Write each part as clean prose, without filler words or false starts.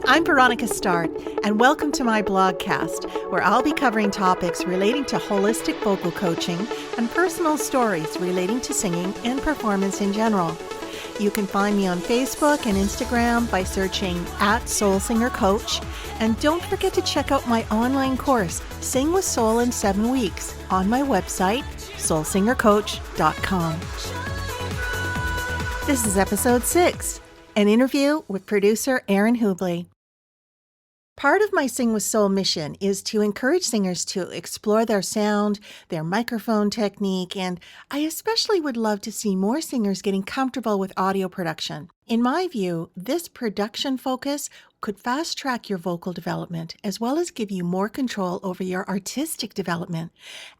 I'm Veronica Start, and welcome to my Blogcast, where I'll be covering topics relating to holistic vocal coaching and personal stories relating to singing and performance in general. You can find me on Facebook and Instagram by searching @SoulSingerCoach, and don't forget to check out my online course, Sing with Soul in 7 Weeks, on my website, soulsingercoach.com. This is episode 6, an interview with producer Aaron Hubley. Part of my Sing with Soul mission is to encourage singers to explore their sound, their microphone technique, and I especially would love to see more singers getting comfortable with audio production. In my view, this production focus could fast-track your vocal development as well as give you more control over your artistic development.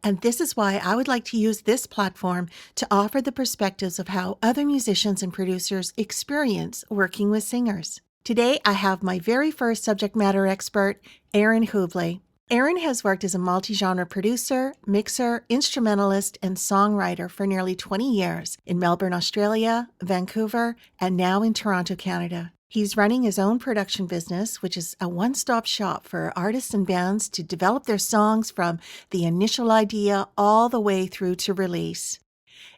And this is why I would like to use this platform to offer the perspectives of how other musicians and producers experience working with singers. Today, I have my very first subject matter expert, Aaron Hubley. Aaron has worked as a multi-genre producer, mixer, instrumentalist, and songwriter for nearly 20 years in Melbourne, Australia, Vancouver, and now in Toronto, Canada. He's running his own production business, which is a one-stop shop for artists and bands to develop their songs from the initial idea all the way through to release.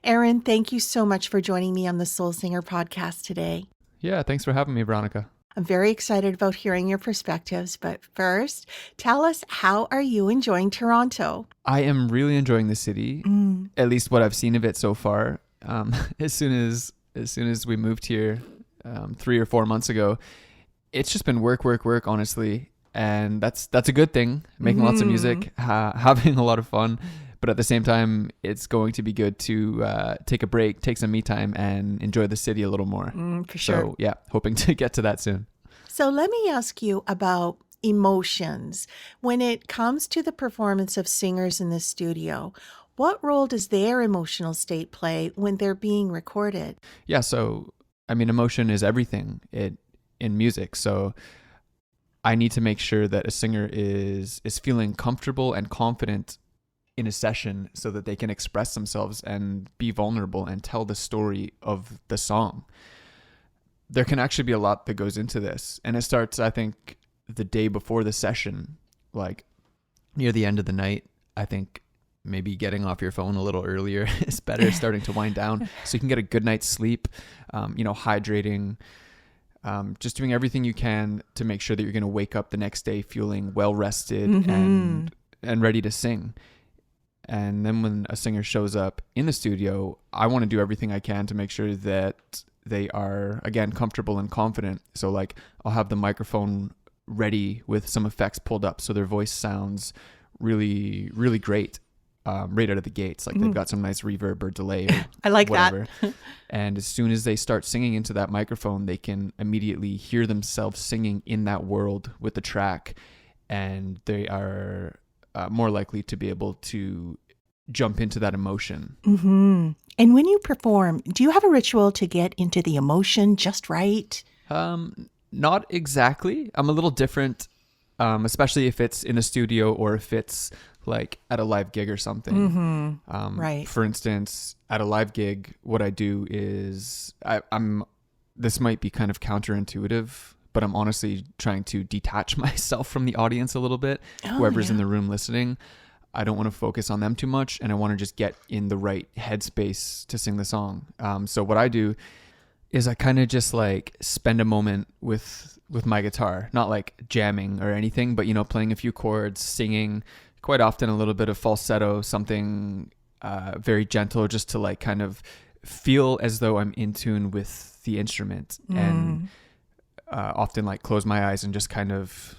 Aaron, thank you so much for joining me on the Soul Singer podcast today. Yeah, thanks for having me, Veronica. I'm very excited about hearing your perspectives, but first, tell us, how are you enjoying Toronto? I am really enjoying the city, at least what I've seen of it so far. As soon as we moved here 3 or 4 months ago, it's just been work, honestly, and that's a good thing. Making lots of music, having a lot of fun, but at the same time, it's going to be good to take a break, take some me time, and enjoy the city a little more. For sure. So yeah, hoping to get to that soon. So let me ask you about emotions. When it comes to the performance of singers in the studio, what role does their emotional state play when they're being recorded? Yeah, so I mean, emotion is everything in music. So I need to make sure that a singer is feeling comfortable and confident in a session so that they can express themselves and be vulnerable and tell the story of the song. There can actually be a lot that goes into this. And it starts, I think, the day before the session, like near the end of the night. I think maybe getting off your phone a little earlier is better, starting to wind down so you can get a good night's sleep, hydrating, just doing everything you can to make sure that you're going to wake up the next day feeling well rested and ready to sing. And then when a singer shows up in the studio, I want to do everything I can to make sure that they are, again, comfortable and confident. So like I'll have the microphone ready with some effects pulled up so their voice sounds really, really great right out of the gates. Like they've got some nice reverb or delay or I like whatever. that. And as soon as they start singing into that microphone, they can immediately hear themselves singing in that world with the track. And they are more likely to be able to jump into that emotion. And when you perform, do you have a ritual to get into the emotion just right? Not exactly. I'm a little different, especially if it's in the studio or if it's like at a live gig or something. Right. For instance, at a live gig, what I do is this might be kind of counterintuitive, but I'm honestly trying to detach myself from the audience a little bit. Whoever's in the room listening, I don't want to focus on them too much, and I want to just get in the right headspace to sing the song. So what I do is I kind of just like spend a moment with my guitar, not like jamming or anything, but playing a few chords, singing, quite often a little bit of falsetto, something very gentle, just to like kind of feel as though I'm in tune with the instrument and often like close my eyes and just kind of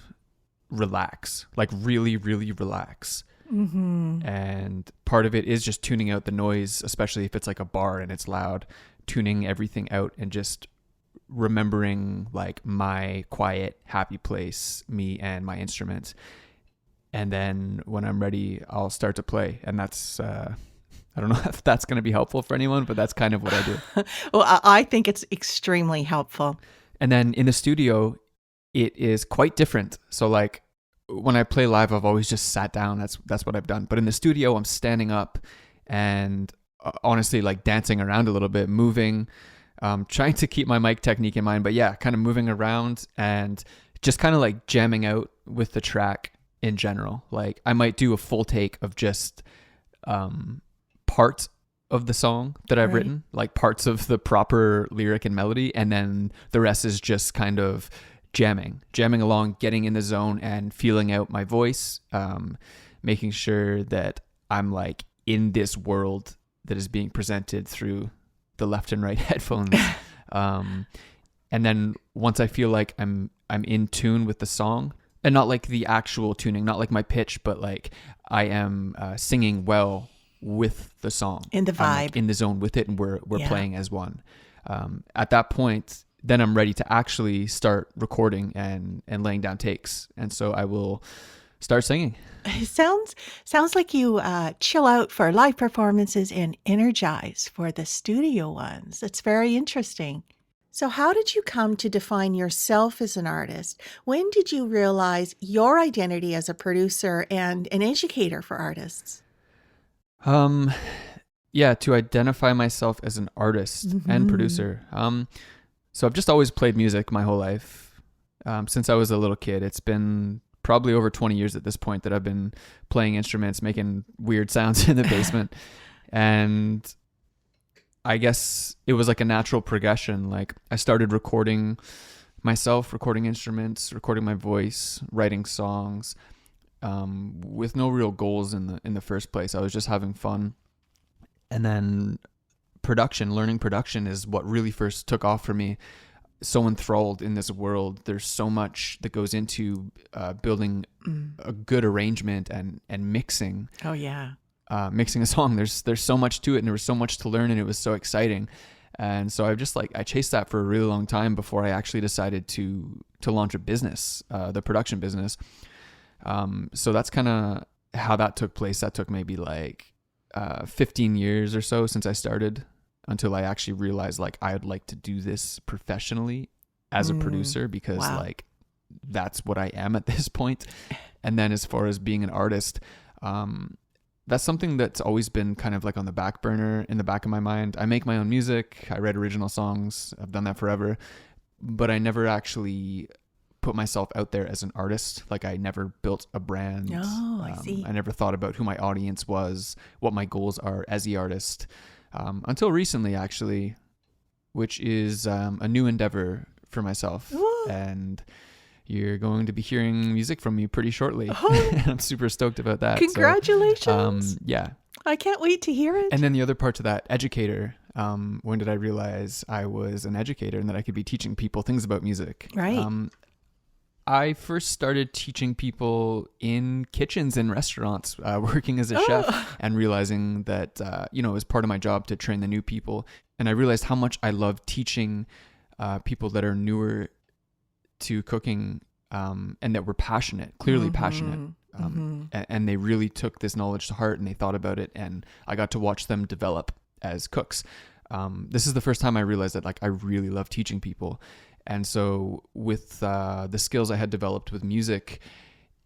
relax, like really, really relax. And part of it is just tuning out the noise, especially if it's like a bar and it's loud, tuning everything out and just remembering like my quiet, happy place, me and my instrument. And then when I'm ready, I'll start to play. And that's, I don't know if that's going to be helpful for anyone, but that's kind of what I do. Well, I think it's extremely helpful. And then in the studio, it is quite different. So like when I play live, I've always just sat down. That's what I've done. But in the studio, I'm standing up and honestly like dancing around a little bit, moving, Trying to keep my mic technique in mind, but yeah, kind of moving around and just kind of like jamming out with the track in general. Like I might do a full take of just part of the song that I've written, like parts of the proper lyric and melody, and then the rest is just kind of jamming along, getting in the zone and feeling out my voice, making sure that I'm like in this world that is being presented through the left and right headphones. And then once I feel like I'm in tune with the song, and not like the actual tuning, not like my pitch, but like I am singing well with the song, in the vibe, I'm like in the zone with it, and we're playing as one. At that point, then I'm ready to actually start recording and laying down takes, and so I will start singing. It sounds like you chill out for live performances and energize for the studio ones. It's very interesting. So how did you come to define yourself as an artist? When did you realize your identity as a producer and an educator for artists? Yeah, to identify myself as an artist and producer. So I've just always played music my whole life. Since I was a little kid. It's been probably over 20 years at this point that I've been playing instruments, making weird sounds in the basement. And I guess it was like a natural progression. Like I started recording myself, recording instruments, recording my voice, writing songs, with no real goals in the first place. I was just having fun. And then learning production is what really first took off for me. So enthralled in this world. There's so much that goes into building a good arrangement and mixing. Oh yeah. Mixing a song. There's so much to it, and there was so much to learn, and it was so exciting. And so I chased that for a really long time before I actually decided to launch a business, the production business. So that's kind of how that took place. That took maybe like 15 years or so since I started, until I actually realized like I'd like to do this professionally as a producer, because like that's what I am at this point. And then as far as being an artist, that's something that's always been kind of like on the back burner, in the back of my mind. I make my own music. I write original songs. I've done that forever, but I never actually put myself out there as an artist. Like I never built a brand. Oh, I see. I never thought about who my audience was, what my goals are as the artist. Until recently, actually, which is a new endeavor for myself. Ooh. And you're going to be hearing music from me pretty shortly. Oh. I'm super stoked about that. Congratulations. So, yeah. I can't wait to hear it. And then the other part to that, educator. When did I realize I was an educator and that I could be teaching people things about music? Right. I first started teaching people in kitchens and restaurants, working as a chef, and realizing that, it was part of my job to train the new people. And I realized how much I love teaching people that are newer to cooking, and that were passionate, clearly passionate. And they really took this knowledge to heart, and they thought about it. And I got to watch them develop as cooks. This is the first time I realized that like I really love teaching people. And so with the skills I had developed with music,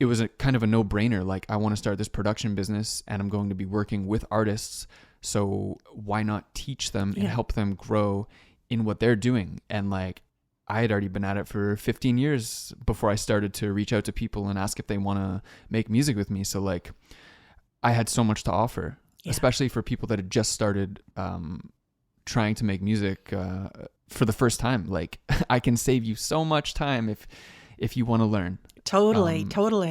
it was a kind of a no-brainer. Like I want to start this production business, and I'm going to be working with artists. So why not teach them and help them grow in what they're doing? And like I had already been at it for 15 years before I started to reach out to people and ask if they want to make music with me. So like I had so much to offer, especially for people that had just started trying to make music for the first time. Like I can save you so much time if you want to learn. Totally.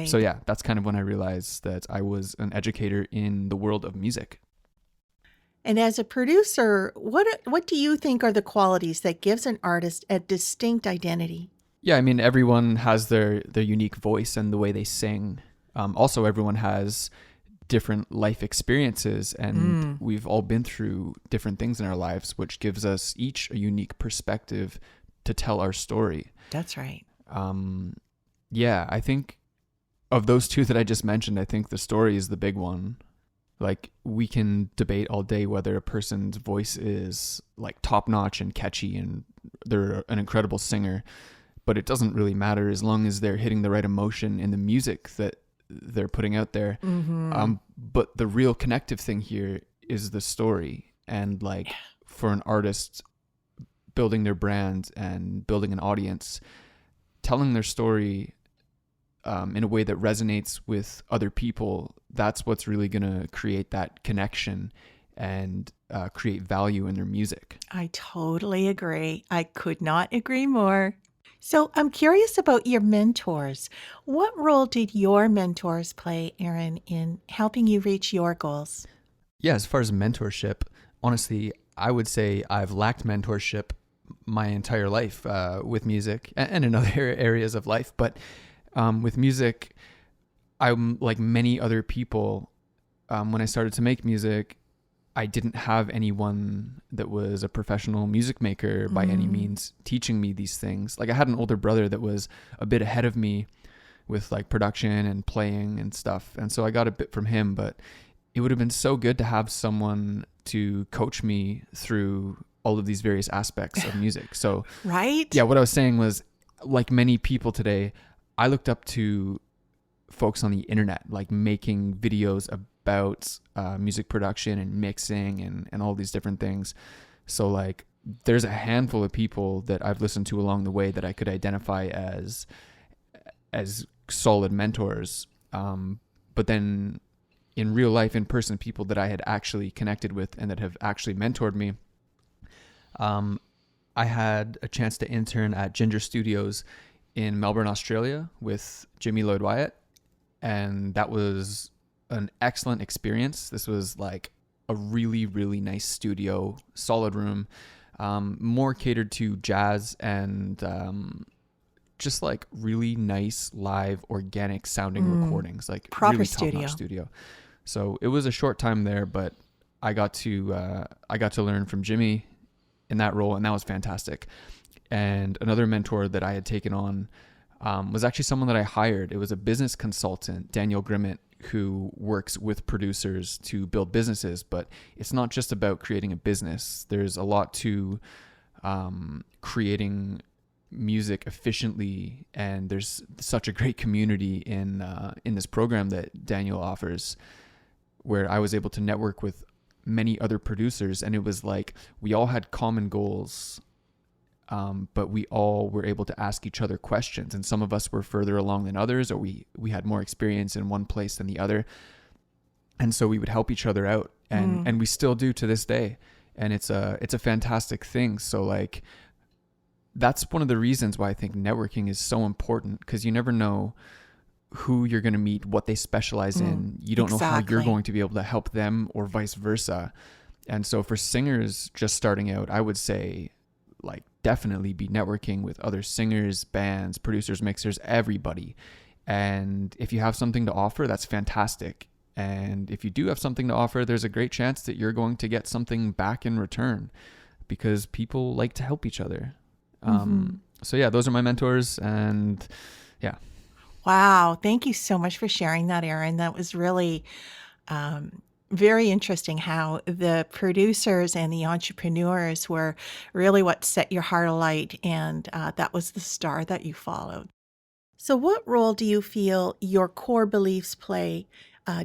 So yeah, that's kind of when I realized that I was an educator in the world of music. And as a producer, what do you think are the qualities that gives an artist a distinct identity? Yeah, I mean, everyone has their unique voice and the way they sing. Also, everyone has different life experiences, and we've all been through different things in our lives, which gives us each a unique perspective to tell our story. That's right. Yeah, I think of those two that I just mentioned, I think the story is the big one. Like we can debate all day whether a person's voice is like top notch and catchy and they're an incredible singer, but it doesn't really matter as long as they're hitting the right emotion in the music that they're putting out there. But the real connective thing here is the story. And like for an artist, building their brand and building an audience, telling their story in a way that resonates with other people, that's what's really going to create that connection and create value in their music. I totally agree. I could not agree more. So I'm curious about your mentors. What role did your mentors play, Aaron, in helping you reach your goals? Yeah, as far as mentorship, honestly, I would say I've lacked mentorship my entire life with music and in other areas of life. But with music, I'm like many other people. When I started to make music, I didn't have anyone that was a professional music maker by any means teaching me these things. Like I had an older brother that was a bit ahead of me with like production and playing and stuff. And so I got a bit from him, but it would have been so good to have someone to coach me through all of these various aspects of music. So right? Yeah, what I was saying was, like many people today, I looked up to folks on the internet, like making videos about music production and mixing and all these different things. So like there's a handful of people that I've listened to along the way that I could identify as solid mentors. But then in real life, in person, people that I had actually connected with and that have actually mentored me. I had a chance to intern at Ginger Studios in Melbourne, Australia with Jimmy Lloyd Wyatt. And that was an excellent experience. This was like a really, really nice studio, solid room, more catered to jazz and just like really nice live organic sounding recordings, like proper really top-notch studio. So it was a short time there, but I got to learn from Jimmy in that role, and that was fantastic. And another mentor that I had taken on was actually someone that I hired. It was a business consultant, Daniel Grimmett, who works with producers to build businesses. But it's not just about creating a business. There's a lot to creating music efficiently, and there's such a great community in this program that Daniel offers, where I was able to network with many other producers, and it was like we all had common goals, but we all were able to ask each other questions, and some of us were further along than others, or we had more experience in one place than the other, and so we would help each other out, and we still do to this day, and it's a fantastic thing. So like that's one of the reasons why I think networking is so important, because you never know who you're going to meet, what they specialize in. You don't know how you're going to be able to help them, or vice versa. And so for singers just starting out, I would say like definitely be networking with other singers, bands, producers, mixers, everybody. And if you have something to offer, that's fantastic. And if you do have something to offer, there's a great chance that you're going to get something back in return, because people like to help each other. So yeah, those are my mentors, and yeah. Wow. Thank you so much for sharing that, Aaron. That was really very interesting how the producers and the entrepreneurs were really what set your heart alight, and that was the star that you followed. So what role do you feel your core beliefs play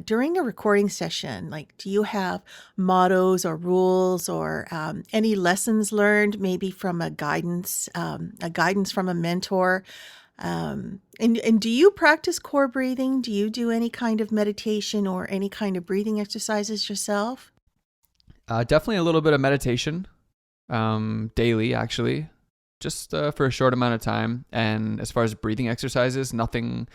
during a recording session? Like, do you have mottos or rules or any lessons learned, maybe from a guidance from a mentor? And do you practice core breathing? Do you do any kind of meditation or any kind of breathing exercises yourself? Definitely a little bit of meditation, daily actually, just for a short amount of time. And as far as breathing exercises, nothing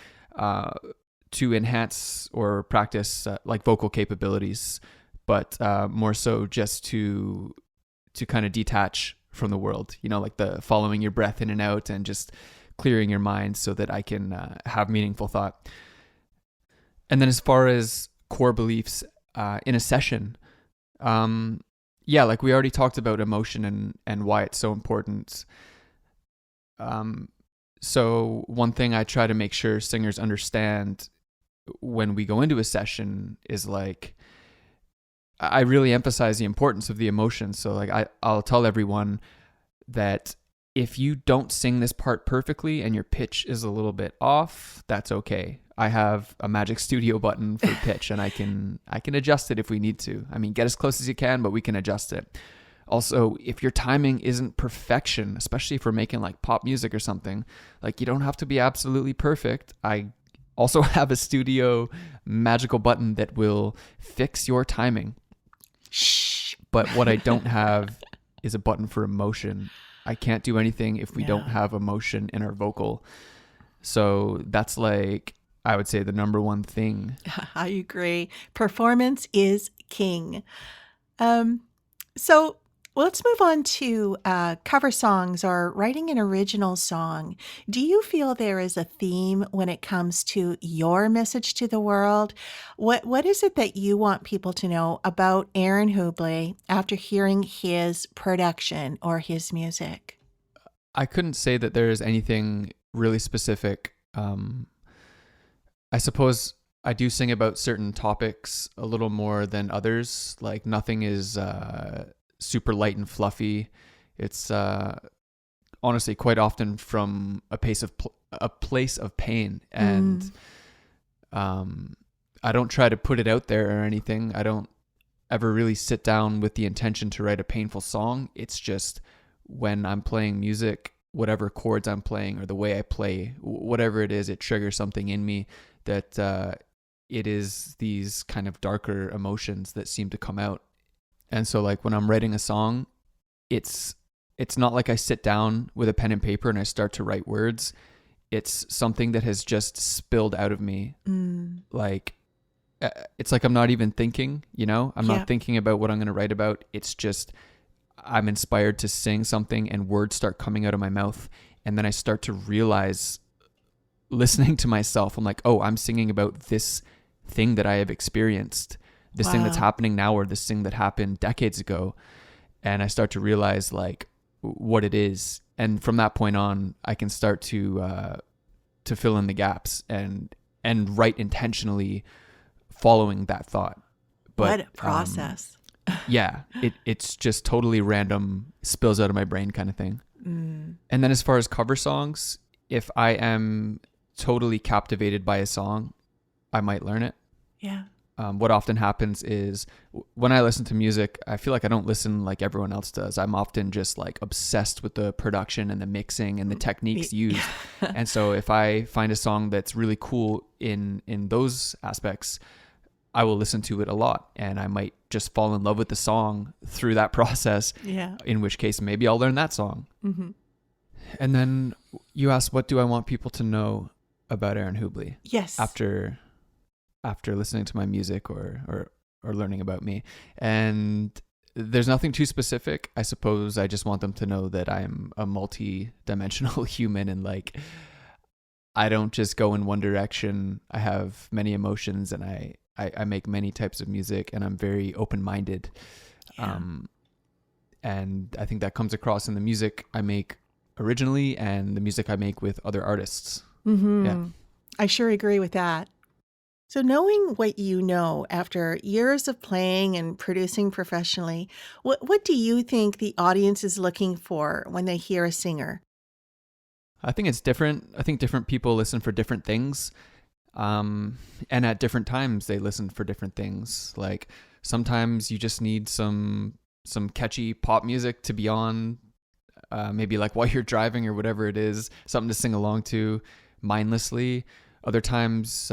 to enhance or practice like vocal capabilities, but more so just to kind of detach from the world, like the following your breath in and out and just clearing your mind so that I can have meaningful thought. And then as far as core beliefs in a session, like we already talked about emotion and why it's so important. So one thing I try to make sure singers understand when we go into a session is like, I really emphasize the importance of the emotion. So like I'll tell everyone that if you don't sing this part perfectly and your pitch is a little bit off, that's okay. I have a Magic Studio button for pitch, and I can adjust it if we need to. I mean, get as close as you can, but we can adjust it. Also, if your timing isn't perfection, especially if we're making like pop music or something, like you don't have to be absolutely perfect. I also have a studio magical button that will fix your timing. Shh. But what I don't have is a button for emotion. I can't do anything if we don't have emotion in our vocal. So that's like, I would say, the number one thing. I agree. Performance is king. So let's move on to cover songs or writing an original song. Do you feel there is a theme when it comes to your message to the world? What is it that you want people to know about Aaron Hubley after hearing his production or his music? I couldn't say that there is anything really specific. I suppose I do sing about certain topics a little more than others. Like nothing is super light and fluffy. It's honestly quite often from a place of pain, and I don't try to put it out there or anything. I don't ever really sit down with the intention to write a painful song. It's just when I'm playing music, whatever chords I'm playing or the way I play, whatever it is, it triggers something in me that it is these kind of darker emotions that seem to come out. And so like when I'm writing a song, it's not like I sit down with a pen and paper and I start to write words. It's something that has just spilled out of me. Like it's like I'm not even thinking, I'm not thinking about what I'm going to write about. It's just I'm inspired to sing something and words start coming out of my mouth. And then I start to realize, listening to myself, I'm like, oh, I'm singing about this thing that I have experienced, this thing that's happening now, or this thing that happened decades ago. And I start to realize like what it is. And from that point on, I can start to fill in the gaps and write intentionally following that thought. But what a process. Yeah, it's just totally random, spills out of my brain kind of thing. And then as far as cover songs, if I am totally captivated by a song, I might learn it. Yeah. What often happens is when I listen to music, I feel like I don't listen like everyone else does. I'm often just like obsessed with the production and the mixing and the techniques used. And so if I find a song that's really cool in those aspects, I will listen to it a lot, and I might just fall in love with the song through that process. Yeah. In which case, maybe I'll learn that song. And then you asked, what do I want people to know about Aaron Hubley? Yes. After listening to my music or learning about me. And there's nothing too specific. I suppose I just want them to know that I'm a multi-dimensional human, and like I don't just go in one direction. I have many emotions, and I make many types of music, and I'm very open-minded. Yeah. And I think that comes across in the music I make originally and the music I make with other artists. Yeah. I sure agree with that. So knowing what you know after years of playing and producing professionally, what do you think the audience is looking for when they hear a singer? I think it's different. I think different people listen for different things. And at different times they listen for different things. Like sometimes you just need some catchy pop music to be on, maybe like while you're driving or whatever it is, something to sing along to mindlessly. Other times,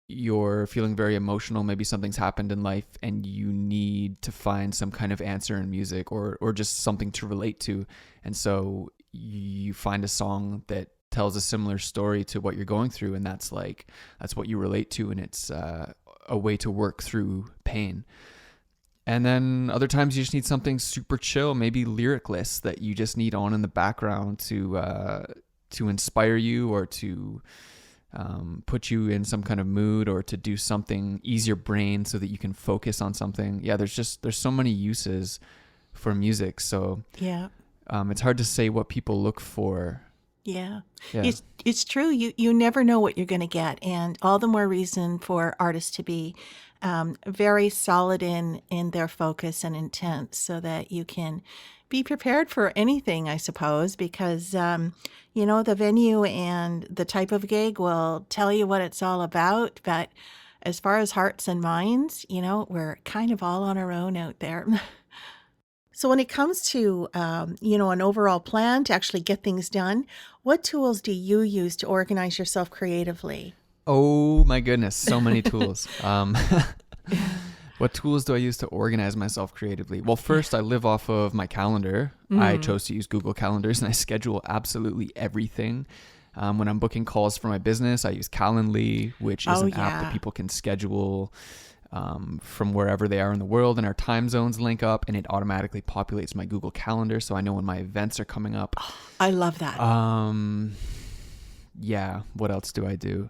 you're feeling very emotional. Maybe something's happened in life and you need to find some kind of answer in music or just something to relate to. And so you find a song that tells a similar story to what you're going through, and that's what you relate to, and it's a way to work through pain. And then other times you just need something super chill, maybe lyricless, that you just need on in the background to inspire you or to put you in some kind of mood or to do something, ease your brain so that you can focus on something. Yeah, there's so many uses for music. So yeah, it's hard to say what people look for. Yeah. It's true. You never know what you're going to get, and all the more reason for artists to be very solid in their focus and intent, so that you can be prepared for anything, I suppose, because the venue and the type of gig will tell you what it's all about. But as far as hearts and minds, we're kind of all on our own out there. So when it comes to, an overall plan to actually get things done, what tools do you use to organize yourself creatively? Oh my goodness, so many tools. What tools do I use to organize myself creatively? Well, first, I live off of my calendar. I chose to use Google Calendars, and I schedule absolutely everything. When I'm booking calls for my business, I use Calendly, which is an app that people can schedule from wherever they are in the world, and our time zones link up, and it automatically populates my Google Calendar, so I know when my events are coming up. I love that. Yeah. What else do I do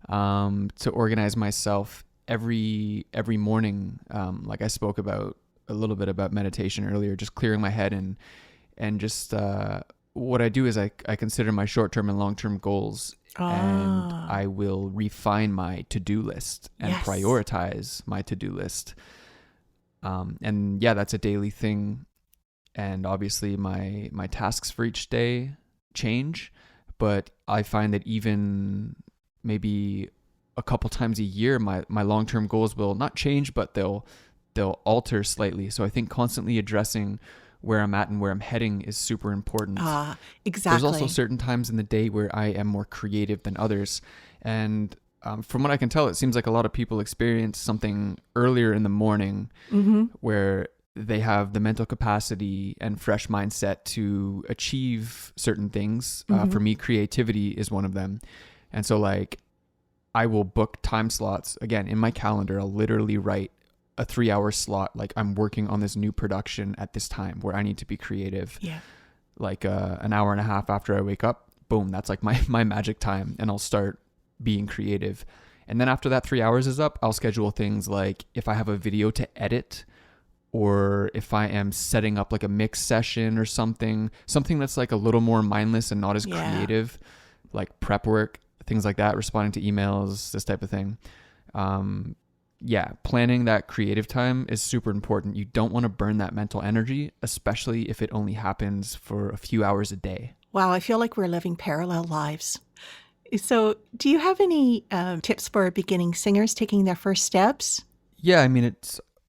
to organize myself every morning? Like I spoke about a little bit about meditation earlier, just clearing my head and just what I do is I consider my short-term and long-term goals, and I will refine my to-do list and prioritize my to-do list. And yeah, that's a daily thing. And obviously my tasks for each day change, but I find that even maybe a couple times a year, my long-term goals will not change, but they'll alter slightly. So I think constantly addressing where I'm at and where I'm heading is super important. Exactly. There's also certain times in the day where I am more creative than others. And from what I can tell, it seems like a lot of people experience something earlier in the morning where they have the mental capacity and fresh mindset to achieve certain things. For me, creativity is one of them. And so like I will book time slots again in my calendar. I'll literally write a 3-hour slot. Like I'm working on this new production at this time where I need to be creative. Yeah. Like an hour and a half after I wake up, boom, that's like my magic time, and I'll start being creative. And then after that 3 hours is up, I'll schedule things like if I have a video to edit, or if I am setting up like a mix session or something that's like a little more mindless and not as creative, like prep work, things like that, responding to emails, this type of thing. Planning that creative time is super important. You don't want to burn that mental energy, especially if it only happens for a few hours a day. Wow, I feel like we're living parallel lives. So do you have any tips for beginning singers taking their first steps? Yeah, I mean,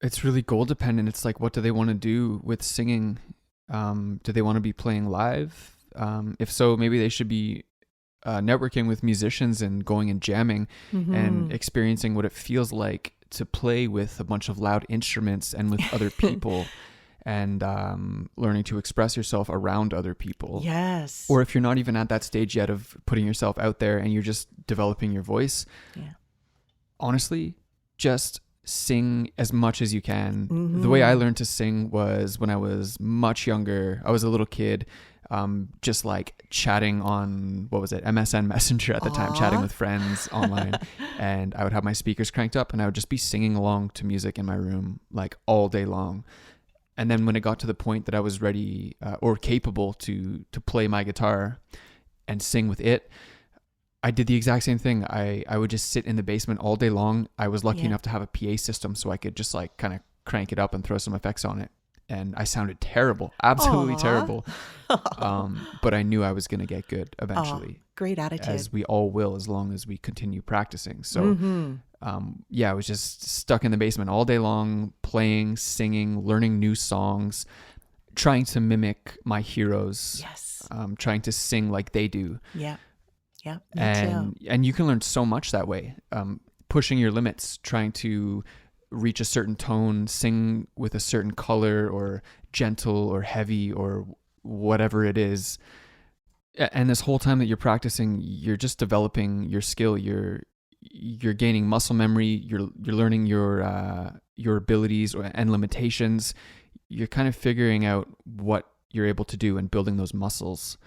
it's really goal dependent. It's like, what do they want to do with singing? Do they want to be playing live? If so, maybe they should be networking with musicians and going and jamming and experiencing what it feels like to play with a bunch of loud instruments and with other people and learning to express yourself around other people. Yes. Or if you're not even at that stage yet of putting yourself out there and you're just developing your voice, honestly, just sing as much as you can. The way I learned to sing was when I was much younger. I was a little kid, just like chatting on, MSN Messenger at the time, chatting with friends online. And I would have my speakers cranked up and I would just be singing along to music in my room like all day long. And then when it got to the point that I was ready or capable to play my guitar and sing with it, I did the exact same thing. I would just sit in the basement all day long. I was lucky enough to have a PA system so I could just like kind of crank it up and throw some effects on it. And I sounded terrible, absolutely terrible. But I knew I was going to get good eventually. Great attitude. As we all will, as long as we continue practicing. So I was just stuck in the basement all day long, playing, singing, learning new songs, trying to mimic my heroes. Yes. Trying to sing like they do. Yeah. Yeah. And you can learn so much that way. Pushing your limits, trying to reach a certain tone, sing with a certain color or gentle or heavy or whatever it is. And this whole time that you're practicing, you're just developing your skill. You're gaining muscle memory. You're learning your abilities and limitations. You're kind of figuring out what you're able to do and building those muscles.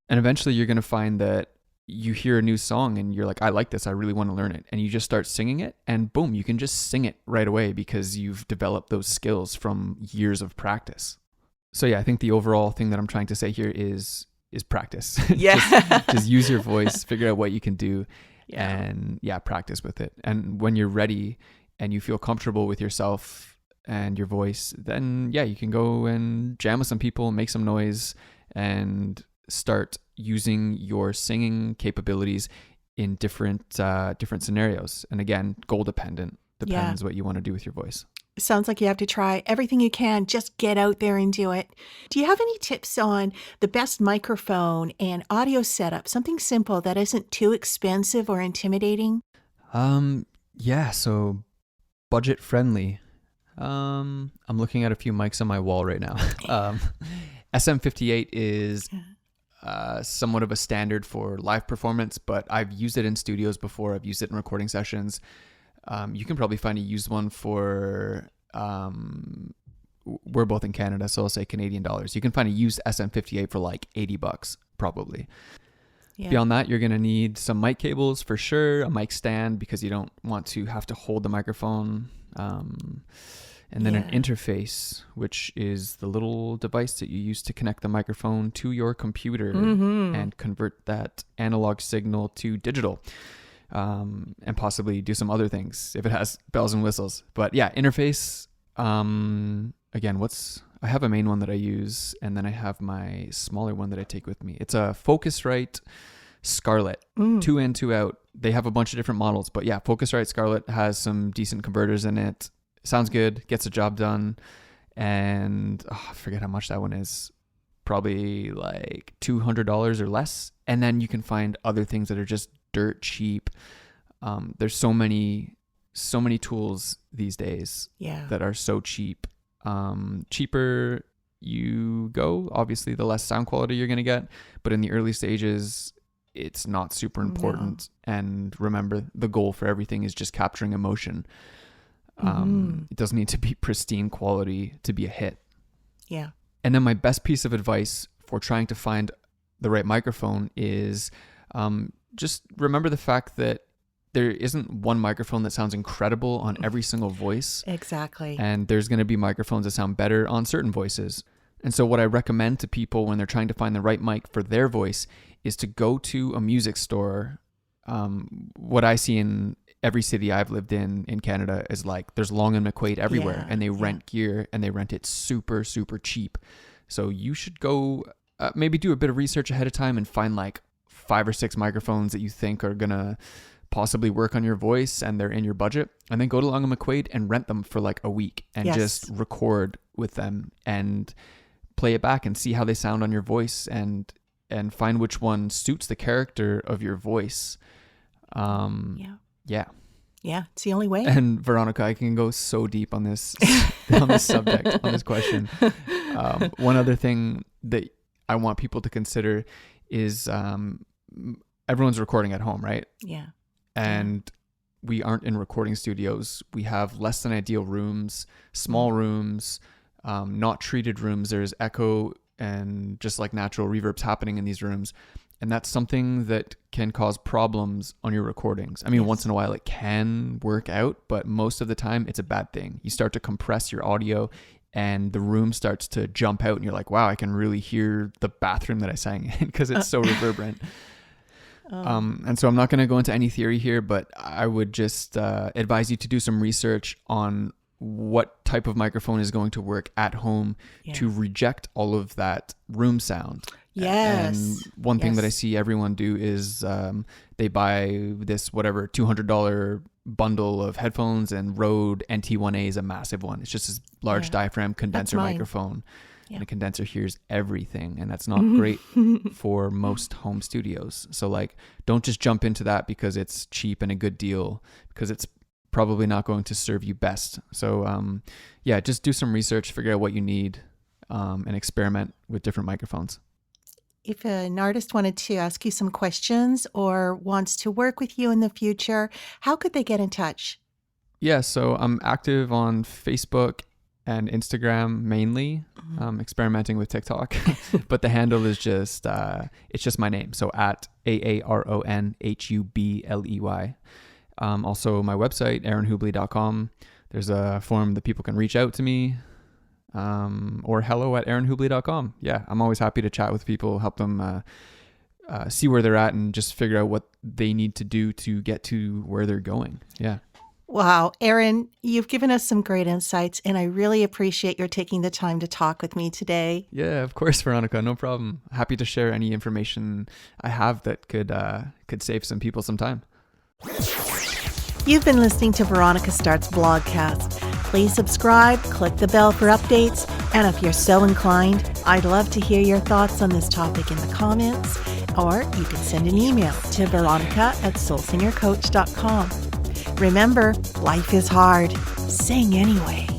And eventually you're going to find that you hear a new song and you're like, I like this. I really want to learn it. And you just start singing it and boom, you can just sing it right away because you've developed those skills from years of practice. So yeah, I think the overall thing that I'm trying to say here is practice. Yeah. just use your voice, figure out what you can do and practice with it. And when you're ready and you feel comfortable with yourself and your voice, then you can go and jam with some people, make some noise and start using your singing capabilities in different scenarios. And again, goal dependent, depends what you want to do with your voice. Sounds like you have to try everything you can. Just get out there and do it. Do you have any tips on the best microphone and audio setup? Something simple that isn't too expensive or intimidating? Yeah, so budget friendly. I'm looking at a few mics on my wall right now. SM58 is somewhat of a standard for live performance, but I've used it in studios before. I've used it in recording sessions. You can probably find a used one for, we're both in Canada, so I'll say Canadian dollars. You can find a used SM58 for like $80 probably. Yeah. Beyond that, you're going to need some mic cables for sure, a mic stand because you don't want to have to hold the microphone. And then an interface, which is the little device that you use to connect the microphone to your computer and convert that analog signal to digital. And possibly do some other things if it has bells and whistles. But yeah, interface. Again, I have a main one that I use, and then I have my smaller one that I take with me. It's a Focusrite Scarlett, 2 in, 2 out. They have a bunch of different models, but yeah, Focusrite Scarlett has some decent converters in it. Sounds good, gets the job done, and I forget how much that one is. Probably like $200 or less. And then you can find other things that are just dirt cheap. There's so many tools these days that are so cheap. Cheaper you go, obviously the less sound quality you're going to get, but in the early stages it's not super important. No. And remember, the goal for everything is just capturing emotion. It doesn't need to be pristine quality to be a hit. Yeah. And then my best piece of advice for trying to find the right microphone is just remember the fact that there isn't one microphone that sounds incredible on every single voice. Exactly. And there's going to be microphones that sound better on certain voices. And so what I recommend to people when they're trying to find the right mic for their voice is to go to a music store. What I see in every city I've lived in Canada is like there's Long and McQuaid everywhere, and they rent gear, and they rent it super, super cheap. So you should go maybe do a bit of research ahead of time and find like 5 or 6 microphones that you think are going to possibly work on your voice and they're in your budget, and then go to Long and McQuaid and rent them for like a week and just record with them and play it back and see how they sound on your voice and find which one suits the character of your voice. Yeah, it's the only way. And Veronica, I can go so deep on this on this subject, on this question. One other thing that I want people to consider is everyone's recording at home, right? Yeah. And we aren't in recording studios. We have less than ideal rooms, small rooms, not treated rooms. There's echo and just like natural reverbs happening in these rooms. And that's something that can cause problems on your recordings. I mean, once in a while it can work out, but most of the time it's a bad thing. You start to compress your audio and the room starts to jump out and you're like, wow, I can really hear the bathroom that I sang in because it's so reverberant. And so I'm not going to go into any theory here, but I would just advise you to do some research on what type of microphone is going to work at home to reject all of that room sound. Yes. And one thing that I see everyone do is they buy this $200 bundle of headphones, and Rode NT1A is a massive one. It's just this large diaphragm condenser microphone. And a condenser hears everything, and that's not great for most home studios. So like, don't just jump into that because it's cheap and a good deal, because it's probably not going to serve you best. So just do some research, figure out what you need, and experiment with different microphones. If an artist wanted to ask you some questions or wants to work with you in the future, how could they get in touch? Yeah, so I'm active on Facebook and Instagram mainly, experimenting with TikTok, but the handle is just, it's just my name. So at AARONHUBLEY. Also my website, aaronhubley.com. There's a form that people can reach out to me, or hello@aaronhubley.com. Yeah, I'm always happy to chat with people, help them see where they're at and just figure out what they need to do to get to where they're going. Yeah. Wow, Aaron, you've given us some great insights, and I really appreciate your taking the time to talk with me today. Yeah, of course, Veronica, no problem. Happy to share any information I have that could save some people some time. You've been listening to Veronica Start's Blogcast. Please subscribe, click the bell for updates, and if you're so inclined, I'd love to hear your thoughts on this topic in the comments, or you can send an email to veronica@soulsingercoach.com. Remember, life is hard. Sing anyway.